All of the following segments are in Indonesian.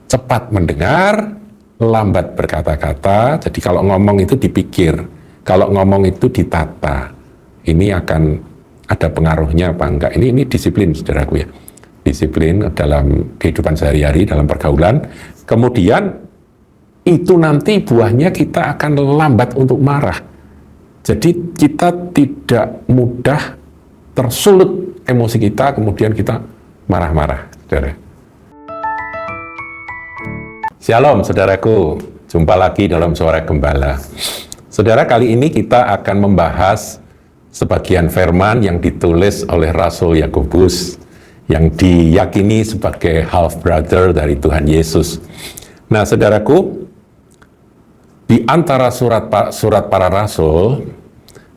cepat mendengar, lambat berkata-kata. Jadi kalau ngomong itu dipikir, kalau ngomong itu ditata. Ini akan ada pengaruhnya apa enggak. Ini disiplin, saudaraku ya. Disiplin dalam kehidupan sehari-hari, dalam pergaulan. Kemudian itu nanti buahnya kita akan lambat untuk marah. Jadi kita tidak mudah tersulut emosi kita, kemudian kita marah-marah, saudara. Shalom, saudaraku. Jumpa lagi dalam Suara Gembala. Saudara, kali ini kita akan membahas sebagian firman yang ditulis oleh Rasul Yakobus, yang diyakini sebagai half brother dari Tuhan Yesus. Nah, saudaraku, di antara surat para rasul,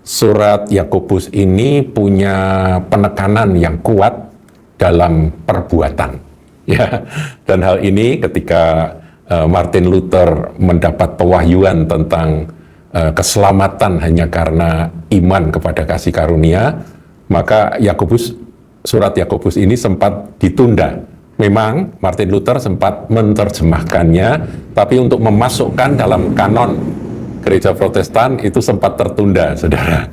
surat Yakobus ini punya penekanan yang kuat dalam perbuatan. Ya, dan hal ini ketika Martin Luther mendapat pewahyuan tentang keselamatan hanya karena iman kepada kasih karunia, maka surat Yakobus ini sempat ditunda. Memang Martin Luther sempat menerjemahkannya, tapi untuk memasukkan dalam kanon gereja Protestan itu sempat tertunda, saudara.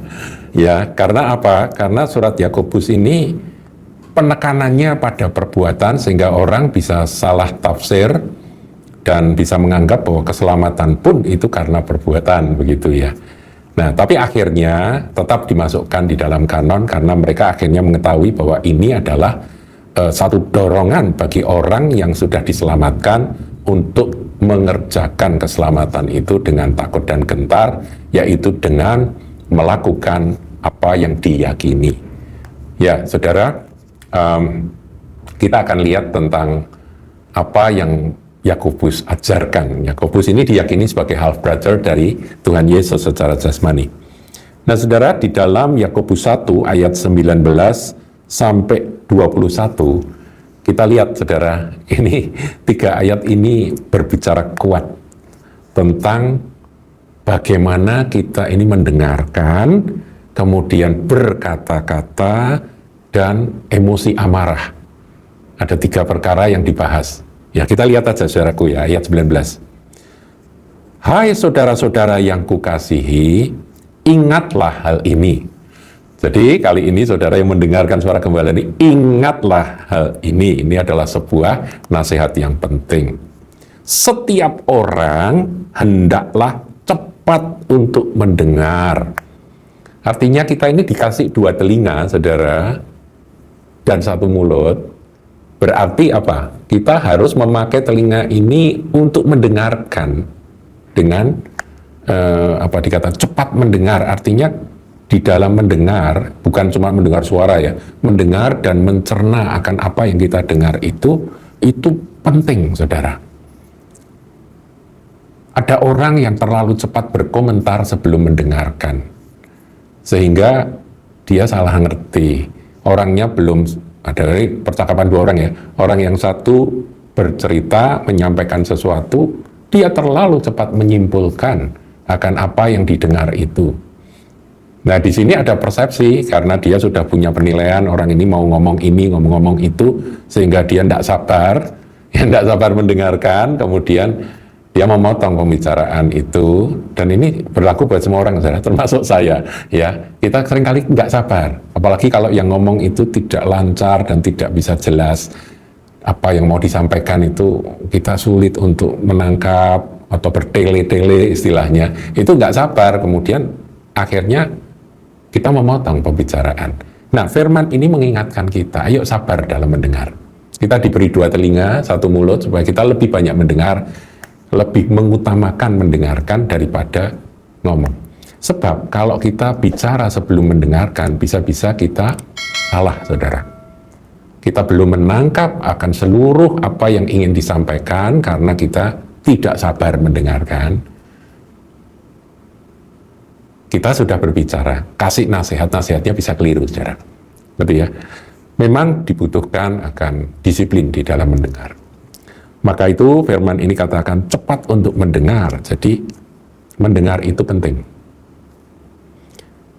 Ya, karena apa? Karena surat Yakobus ini penekanannya pada perbuatan sehingga orang bisa salah tafsir dan bisa menganggap bahwa keselamatan pun itu karena perbuatan, begitu ya. Nah, tapi akhirnya tetap dimasukkan di dalam kanon karena mereka akhirnya mengetahui bahwa ini adalah satu dorongan bagi orang yang sudah diselamatkan untuk mengerjakan keselamatan itu dengan takut dan gentar, yaitu dengan melakukan apa yang diyakini. Ya, saudara, kita akan lihat tentang apa yang Yakobus ajarkan. Yakobus ini diyakini sebagai half brother dari Tuhan Yesus secara jasmani. Nah, saudara, di dalam Yakobus 1 ayat 19 sampai 21, kita lihat, saudara, ini 3 ayat ini berbicara kuat tentang bagaimana kita ini mendengarkan, kemudian berkata-kata, dan emosi amarah. Ada 3 perkara yang dibahas. Ya, kita lihat aja, saudaraku ya, ayat 19. Hai saudara-saudara yang kukasihi, ingatlah hal ini. Jadi kali ini saudara yang mendengarkan Suara Gembala ini, ingatlah hal ini. Ini adalah sebuah nasihat yang penting. Setiap orang hendaklah cepat untuk mendengar. Artinya kita ini dikasih 2 telinga, saudara, dan 1 mulut. Berarti apa? Kita harus memakai telinga ini untuk mendengarkan dengan cepat mendengar. Artinya di dalam mendengar bukan cuma mendengar suara ya, mendengar dan mencerna akan apa yang kita dengar itu penting, saudara. Ada orang yang terlalu cepat berkomentar sebelum mendengarkan, sehingga dia salah ngerti. Orangnya belum ada, dari percakapan 2 orang ya, orang yang satu bercerita, menyampaikan sesuatu, dia terlalu cepat menyimpulkan akan apa yang didengar itu. Nah, di sini ada persepsi, karena dia sudah punya penilaian, orang ini mau ngomong ini, ngomong itu, sehingga dia tidak sabar mendengarkan, kemudian dia memotong pembicaraan itu, dan ini berlaku buat semua orang, saudara, termasuk saya. Ya, kita seringkali nggak sabar, apalagi kalau yang ngomong itu tidak lancar dan tidak bisa jelas apa yang mau disampaikan itu, kita sulit untuk menangkap atau bertele-tele istilahnya. Itu nggak sabar, kemudian akhirnya kita memotong pembicaraan. Nah, firman ini mengingatkan kita, ayo sabar dalam mendengar. Kita diberi 2 telinga, 1 mulut, supaya kita lebih banyak mendengar, lebih mengutamakan mendengarkan daripada ngomong. Sebab kalau kita bicara sebelum mendengarkan, bisa-bisa kita salah, saudara. Kita belum menangkap akan seluruh apa yang ingin disampaikan karena kita tidak sabar mendengarkan. Kita sudah berbicara, kasih nasihatnya bisa keliru, saudara. Betul ya? Memang dibutuhkan akan disiplin di dalam mendengar. Maka itu firman ini katakan cepat untuk mendengar. Jadi mendengar itu penting.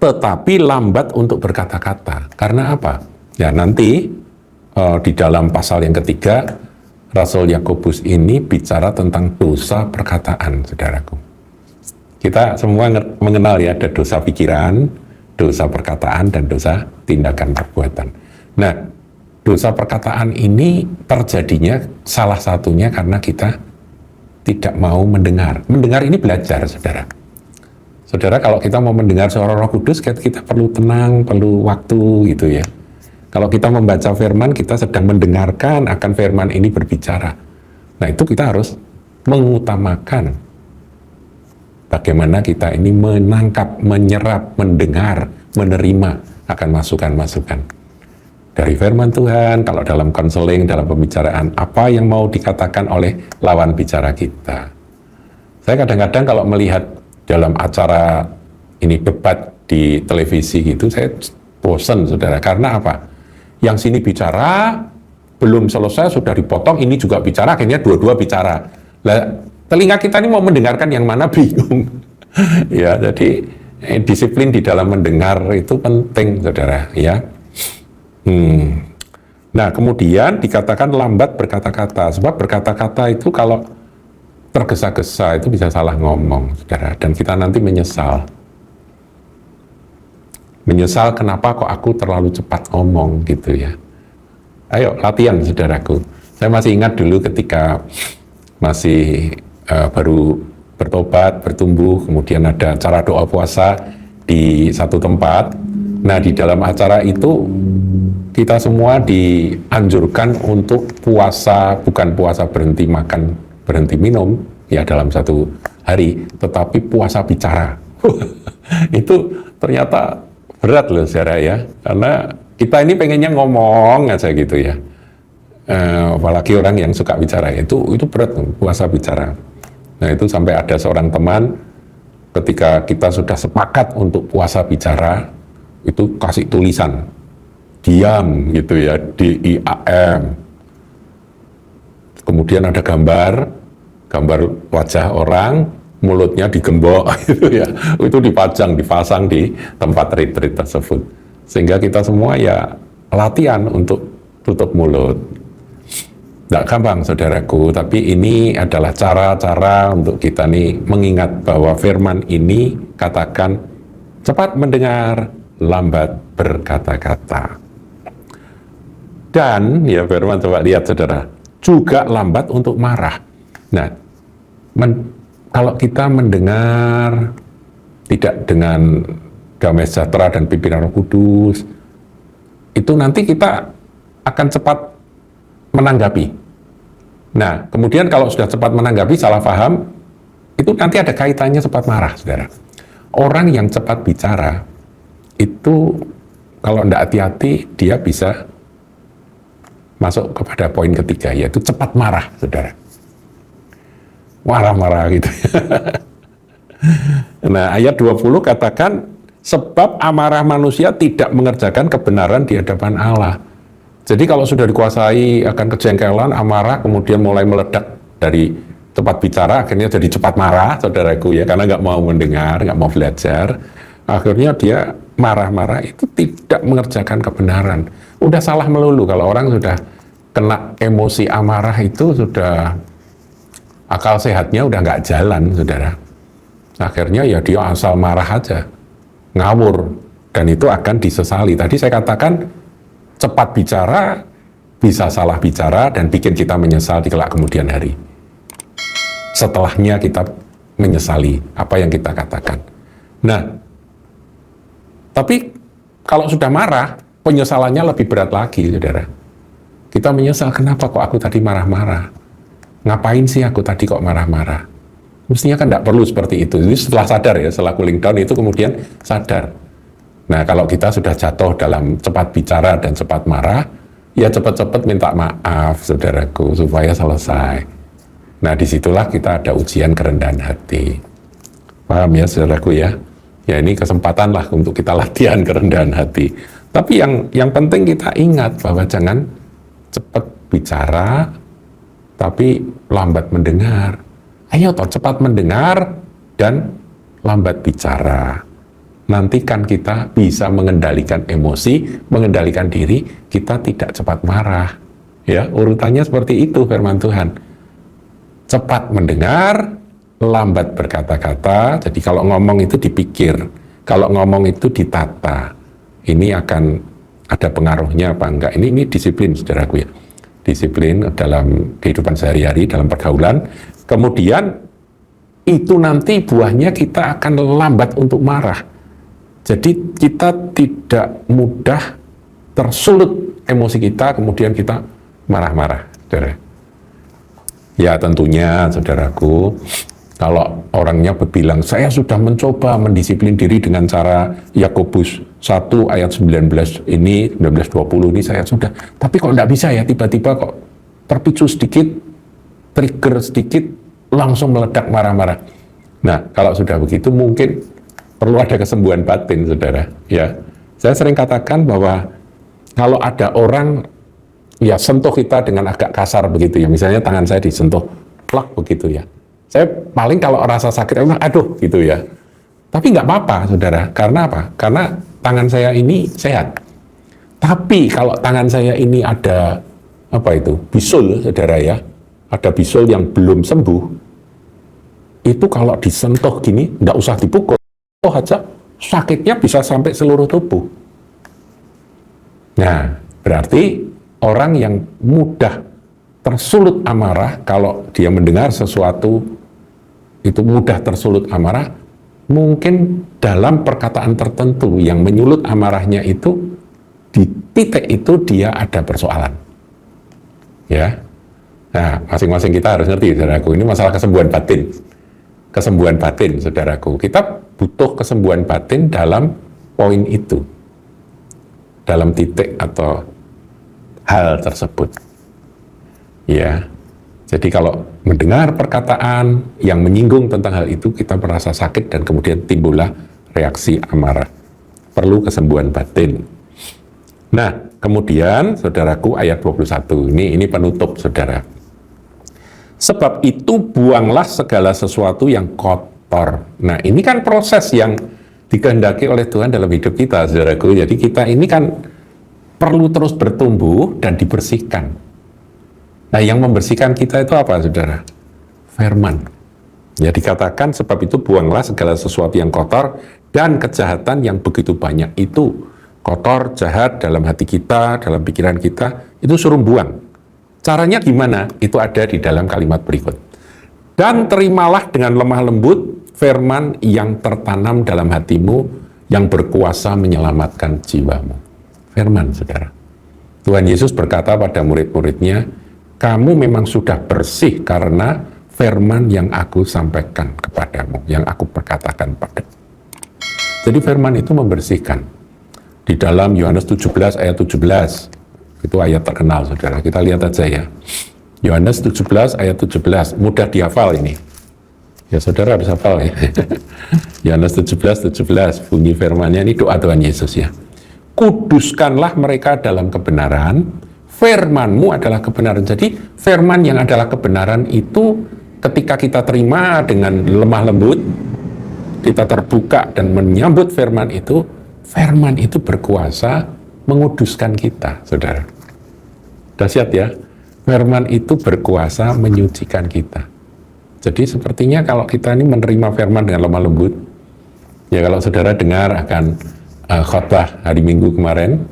Tetapi lambat untuk berkata-kata. Karena apa? Ya, nanti di dalam pasal yang ketiga Rasul Yakobus ini bicara tentang dosa perkataan, saudaraku. Kita semua mengenal ya, ada dosa pikiran, dosa perkataan, dan dosa tindakan perbuatan. Nah, dosa perkataan ini terjadinya salah satunya karena kita tidak mau mendengar. Mendengar ini belajar, saudara. Saudara, kalau kita mau mendengar suara Roh Kudus, kita perlu tenang, perlu waktu gitu ya. Kalau kita membaca firman, kita sedang mendengarkan akan firman ini berbicara. Nah, itu kita harus mengutamakan bagaimana kita ini menangkap, menyerap, mendengar, menerima akan masukan-masukan dari firman Tuhan. Kalau dalam konseling, dalam pembicaraan, apa yang mau dikatakan oleh lawan bicara kita. Saya kadang-kadang kalau melihat dalam acara ini debat di televisi gitu, saya bosan, saudara. Karena apa? Yang sini bicara, belum selesai sudah dipotong, ini juga bicara, akhirnya dua-dua bicara. Lah, telinga kita ini mau mendengarkan yang mana bingung. Ya, jadi disiplin di dalam mendengar itu penting, saudara. Ya. Nah, kemudian dikatakan lambat berkata-kata, sebab berkata-kata itu kalau tergesa-gesa itu bisa salah ngomong, saudara, dan kita nanti menyesal. Menyesal kenapa kok aku terlalu cepat ngomong gitu ya. Ayo latihan, saudaraku. Saya masih ingat dulu ketika masih baru bertobat, bertumbuh, kemudian ada acara doa puasa di satu tempat. Nah, di dalam acara itu kita semua dianjurkan untuk puasa, bukan puasa berhenti makan, berhenti minum ya dalam satu hari, tetapi puasa bicara. Itu ternyata berat loh, saudara ya, karena kita ini pengennya ngomong aja gitu ya. Apalagi orang yang suka bicara, itu berat loh, puasa bicara. Nah, itu sampai ada seorang teman ketika kita sudah sepakat untuk puasa bicara, itu kasih tulisan diam gitu ya, DIAM. Kemudian ada gambar wajah orang, mulutnya digembok gitu ya. Itu dipasang di tempat retreat tersebut. Sehingga kita semua ya latihan untuk tutup mulut. Nggak gampang, saudaraku, tapi ini adalah cara-cara untuk kita nih mengingat bahwa firman ini katakan cepat mendengar, lambat berkata-kata. Dan ya firman, coba lihat saudara, juga lambat untuk marah. Nah, kalau kita mendengar tidak dengan damai sejahtera dan pimpinan Roh Kudus, itu nanti kita akan cepat menanggapi. Nah, kemudian kalau sudah cepat menanggapi, salah paham, itu nanti ada kaitannya cepat marah, saudara. Orang yang cepat bicara, itu kalau tidak hati-hati, dia bisa masuk kepada poin ketiga, yaitu cepat marah, saudara. Marah-marah gitu. Nah, ayat 20 katakan, sebab amarah manusia tidak mengerjakan kebenaran di hadapan Allah. Jadi kalau sudah dikuasai akan kejengkelan, amarah, kemudian mulai meledak dari cepat bicara, akhirnya jadi cepat marah, saudaraku ya, karena nggak mau mendengar, nggak mau belajar, akhirnya dia marah-marah, itu tidak mengerjakan kebenaran. Udah salah melulu. Kalau orang sudah kena emosi amarah, itu sudah akal sehatnya udah nggak jalan, saudara. Akhirnya ya dia asal marah aja, ngawur, dan itu akan disesali. Tadi saya katakan cepat bicara bisa salah bicara dan bikin kita menyesal di kelak kemudian hari. Setelahnya kita menyesali apa yang kita katakan. Nah, tapi kalau sudah marah, penyesalannya lebih berat lagi, saudara. Kita menyesal, kenapa kok aku tadi marah-marah? Ngapain sih aku tadi kok marah-marah? Mestinya kan tidak perlu seperti itu. Jadi setelah sadar ya, setelah cooling down itu kemudian sadar. Nah, kalau kita sudah jatuh dalam cepat bicara dan cepat marah, ya cepat-cepat minta maaf, saudaraku, supaya selesai. Nah, disitulah kita ada ujian kerendahan hati. Paham ya, saudaraku ya? Ya, ini kesempatan lah untuk kita latihan kerendahan hati. Tapi yang penting kita ingat bahwa jangan cepat bicara, tapi lambat mendengar. Ayo toh, cepat mendengar dan lambat bicara. Nanti kan kita bisa mengendalikan emosi, mengendalikan diri, kita tidak cepat marah. Ya, urutannya seperti itu firman Tuhan. Cepat mendengar, lambat berkata-kata. Jadi kalau ngomong itu dipikir, kalau ngomong itu ditata. Ini akan ada pengaruhnya apa enggak? Ini disiplin, saudaraku ya. Disiplin dalam kehidupan sehari-hari, dalam pergaulan. Kemudian itu nanti buahnya kita akan lambat untuk marah. Jadi kita tidak mudah tersulut emosi kita, kemudian kita marah-marah, saudara. Ya tentunya, saudaraku, kalau orangnya berbilang, saya sudah mencoba mendisiplin diri dengan cara Yakobus 1 ayat 19 ini, 19-20 ini saya sudah, tapi kok enggak bisa ya, tiba-tiba kok terpicu sedikit, trigger sedikit, langsung meledak marah-marah. Nah, kalau sudah begitu mungkin perlu ada kesembuhan batin, saudara. Ya, saya sering katakan bahwa kalau ada orang ya sentuh kita dengan agak kasar begitu ya, misalnya tangan saya disentuh, plak begitu ya. Saya paling kalau rasa sakit, emang aduh gitu ya. Tapi nggak apa-apa, saudara. Karena apa? Karena tangan saya ini sehat. Tapi kalau tangan saya ini ada apa itu bisul, saudara ya, ada bisul yang belum sembuh, itu kalau disentuh gini, nggak usah dipukul, aja sakitnya bisa sampai seluruh tubuh. Nah, berarti orang yang mudah tersulut amarah, kalau dia mendengar sesuatu itu mudah tersulut amarah, mungkin dalam perkataan tertentu yang menyulut amarahnya itu, di titik itu dia ada persoalan. Ya, nah masing-masing kita harus ngerti, saudaraku, ini masalah kesembuhan batin. Kesembuhan batin, saudaraku. Kita butuh kesembuhan batin dalam poin itu, dalam titik atau hal tersebut. Ya, jadi kalau mendengar perkataan yang menyinggung tentang hal itu, kita merasa sakit dan kemudian timbullah reaksi amarah. Perlu kesembuhan batin. Nah, kemudian, saudaraku, ayat 21, ini penutup, saudara. Sebab itu buanglah segala sesuatu yang kotor. Nah, ini kan proses yang dikehendaki oleh Tuhan dalam hidup kita, saudaraku. Jadi kita ini kan perlu terus bertumbuh dan dibersihkan. Nah, yang membersihkan kita itu apa, saudara? Firman. Ya, dikatakan sebab itu buanglah segala sesuatu yang kotor dan kejahatan yang begitu banyak itu. Kotor, jahat dalam hati kita, dalam pikiran kita, itu suruh buang. Caranya gimana? Itu ada di dalam kalimat berikut. Dan terimalah dengan lemah lembut firman yang tertanam dalam hatimu, yang berkuasa menyelamatkan jiwamu. Firman, saudara. Tuhan Yesus berkata pada murid-muridnya, kamu memang sudah bersih karena firman yang aku sampaikan kepadamu, yang aku perkatakan padamu. Jadi firman itu membersihkan. Di dalam Yohanes 17 ayat 17, itu ayat terkenal, saudara. Kita lihat aja ya. Yohanes 17 ayat 17, mudah dihafal ini. Ya, saudara harus hafal ya. Yohanes 17, bunyi firmannya, ini doa Tuhan Yesus ya. Kuduskanlah mereka dalam kebenaran, firman-Mu adalah kebenaran. Jadi firman yang adalah kebenaran itu ketika kita terima dengan lemah lembut, kita terbuka dan menyambut firman itu berkuasa menguduskan kita, saudara. Dahsyat ya, firman itu berkuasa menyucikan kita. Jadi sepertinya kalau kita ini menerima firman dengan lemah lembut, ya kalau saudara dengar akan khotbah hari Minggu kemarin,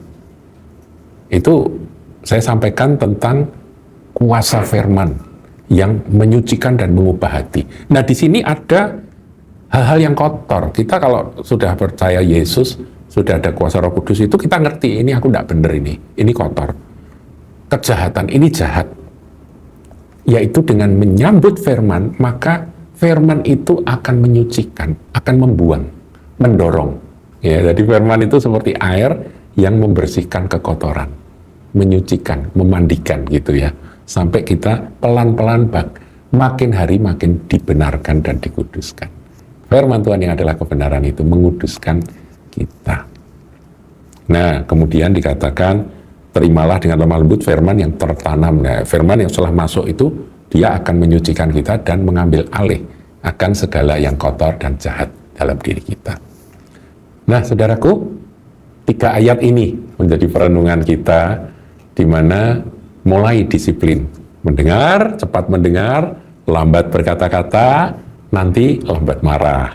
itu saya sampaikan tentang kuasa firman yang menyucikan dan mengubah hati. Nah, di sini ada hal-hal yang kotor. Kita kalau sudah percaya Yesus, sudah ada kuasa Roh Kudus, itu kita ngerti, ini aku tidak benar, ini kotor. Kejahatan, ini jahat. Yaitu dengan menyambut firman, maka firman itu akan menyucikan, akan membuang, mendorong. Ya, jadi firman itu seperti air yang membersihkan kekotoran, menyucikan, memandikan gitu ya. Sampai kita pelan-pelan makin hari makin dibenarkan dan dikuduskan. Firman Tuhan yang adalah kebenaran itu menguduskan kita. Nah, kemudian dikatakan terimalah dengan lemah lembut firman yang tertanam. Nah, firman yang setelah masuk itu dia akan menyucikan kita dan mengambil alih akan segala yang kotor dan jahat dalam diri kita. Nah, saudaraku, 3 ayat ini menjadi perenungan kita, di mana mulai disiplin. Mendengar, cepat mendengar, lambat berkata-kata, nanti lambat marah.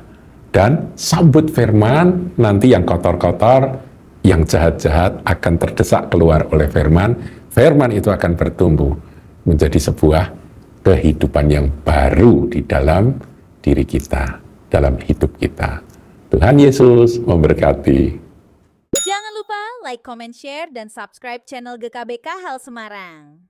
Dan sambut firman, nanti yang kotor-kotor, yang jahat-jahat akan terdesak keluar oleh firman. Firman itu akan bertumbuh menjadi sebuah kehidupan yang baru di dalam diri kita, dalam hidup kita. Tuhan Yesus memberkati. Jangan lupa like, comment, share, dan subscribe channel GKBK Hal Semarang.